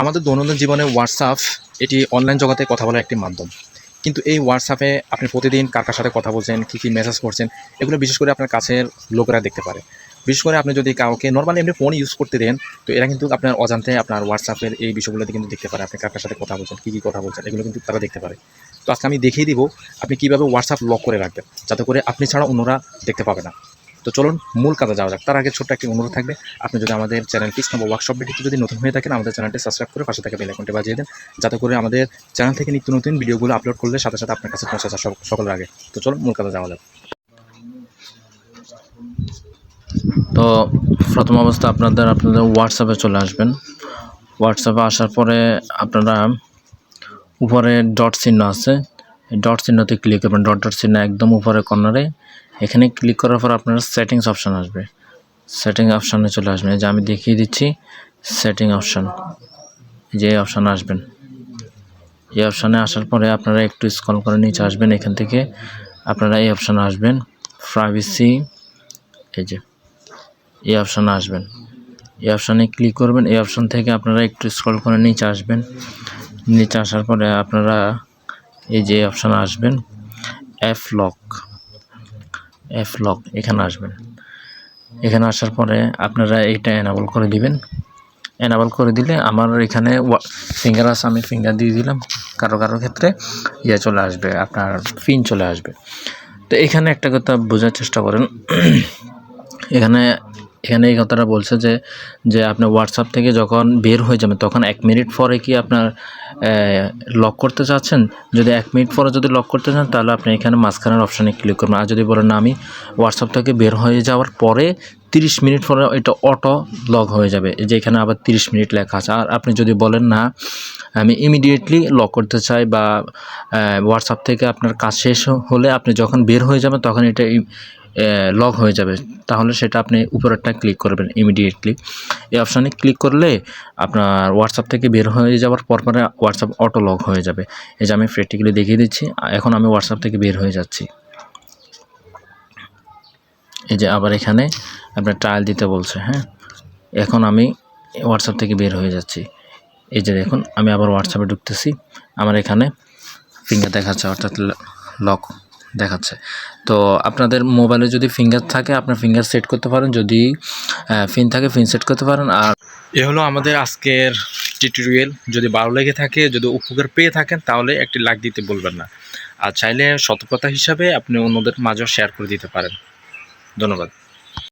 আমাদের দৈনন্দিন জীবনে হোয়াটসঅ্যাপ এটি অনলাইন জগতে কথা বলার একটি মাধ্যম। কিন্তু এই হোয়াটসঅ্যাপে আপনি প্রতিদিন কার কার সাথে কথা বলছেন, কী মেসেজ করছেন, এগুলো বিশেষ করে আপনার কাছের লোকেরা দেখতে পারে। বিশেষ করে আপনি যদি কাউকে নরমালি এমনি ফোন ইউজ করতে দেন, তো এরা কিন্তু আপনার অজান্তে আপনার হোয়াটসঅ্যাপের এই বিষয়গুলোতে কিন্তু দেখতে পারে আপনি কার কার সাথে কথা বলছেন, কী কথা বলছেন, এগুলো কিন্তু তারা দেখতে পারে। তো আজকে আমি দেখিয়ে দিব আপনি কীভাবে হোয়াটসঅ্যাপ লক করে রাখবেন, যাতে করে আপনি ছাড়া অন্যরা দেখতে পাবে না। তো চলুন মূল কাজে যাওয়া যাক। তার আগে ছোট্ট একটি অনুরোধ থাকবে, আপনি যদি আমাদের চ্যানেলটি ইসলাম ওয়ার্কশপ ভিডিওতে যদি নতুন হয়ে থাকেন, আমাদের চ্যানেলটি সাবস্ক্রাইব করে পাশে থাকা বেল আইকনটি বাজিয়ে দেন, যাতে করে আমাদের চ্যানেল থেকে নিত্য নতুন ভিডিওগুলো আপলোড করলে সাথে সাথে আপনার কাছে পৌঁছে যায় সকলের আগে। তো চলুন মূল কাজে যাওয়া যাক। তো প্রথম অবস্থা আপনাদের হোয়াটসঅ্যাপে চলে আসবেন। হোয়াটসঅ্যাপে আসার পরে আপনারা উপরে ডট চিহ্ন আছে, ডট চিহ্নতে ক্লিক করবেন। ডট চিহ্ন একদম উপরে কর্নারে, এখানে ক্লিক করার পর আপনার সেটিংস অপশান আসবে। সেটিং অপশানে চলে আসবেন, এই যে আমি দেখিয়ে দিচ্ছি সেটিং অপশান, যে অপশানে আসবেন। এই অপশানে আসার পরে আপনারা একটু স্ক্রল করে নিচে আসবেন, এখান থেকে আপনারা এই অপশানে আসবেন প্রাইভেসি, এই যে এই অপশানে আসবেন। এই অপশানে ক্লিক করবেন। এই অপশান থেকে আপনারা একটু স্ক্রল করে নিচে আসবেন। নিচে আসার পরে আপনারা এই যে অপশানে আসবেন অ্যাপ লক, এখানে আসবেন। এখানে আসার পরে আপনারা এইটা এনাবল করে দিবেন। এনাবল করে দিলে আমার এখানে ফিঙ্গার আছে, আমি ফিঙ্গার দিয়ে দিলাম। কারো ক্ষেত্রে চলে আসবে, আপনার পিন চলে আসবে। তো এখানে একটা কথা বোঝার চেষ্টা করেন, এখানে এই কথাটা বলছে যে আপনি হোয়াটসঅ্যাপ থেকে যখন বের হয়ে যাবেন তখন 1 মিনিট পরে কি আপনার লক করতে চাচ্ছেন। যদি 1 মিনিট পরে যদি লক করতে চান, তাহলে আপনি এখানে মাঝখানের অপশানে ক্লিক করবেন। আর যদি বলেন না আমি হোয়াটসঅ্যাপ থেকে বের হয়ে যাওয়ার পরে 30 মিনিট পরে এটা অটো লক হয়ে যাবে, যে এখানে আবার 30 মিনিট লেখা আছে। আর আপনি যদি বলেন না আমি ইমিডিয়েটলি লক করতে চাই, বা হোয়াটসঅ্যাপ থেকে আপনার কাজ শেষ হলে আপনি যখন বের হয়ে যাবেন তখন এটা লক হয়ে যাবে, তাহলে সেটা আপনি উপরেরটা ক্লিক করবেন ইমিডিয়েটলি। এই অপশানে ক্লিক করলে আপনার হোয়াটসঅ্যাপ থেকে বের হয়ে যাওয়ার পরে হোয়াটসঅ্যাপ অটো লক হয়ে যাবে। এই যে আমি প্র্যাকটিক্যালি দেখিয়ে দিচ্ছি। এখন আমি হোয়াটসঅ্যাপ থেকে বের হয়ে যাচ্ছি। এই যে আবার এখানে আপনার ট্রায়াল দিতে বলছে, হ্যাঁ। এখন আমি হোয়াটসঅ্যাপ থেকে বের হয়ে যাচ্ছি। এই যে দেখুন আমি আবার হোয়াটসঅ্যাপে ঢুকতেছি, আমার এখানে ফিঙ্গার দেখাচ্ছে, অর্থাৎ লক দেখাচ্ছে। তো আপনাদের মোবাইলে যদি ফিঙ্গার থাকে আপনার ফিঙ্গার সেট করতে পারেন, যদি পিন থাকে পিন সেট করতে পারেন। আর এ হলো আমাদের আজকের টিউটোরিয়াল। যদি ভালো লেগে থাকে, যদি উপকার পেয়ে থাকেন, তাহলে একটি লাইক দিতে বলবেন না। আর চাইলে সতর্কতা হিসাবে আপনি অন্যদের মাঝেও শেয়ার করে দিতে পারেন। ধন্যবাদ।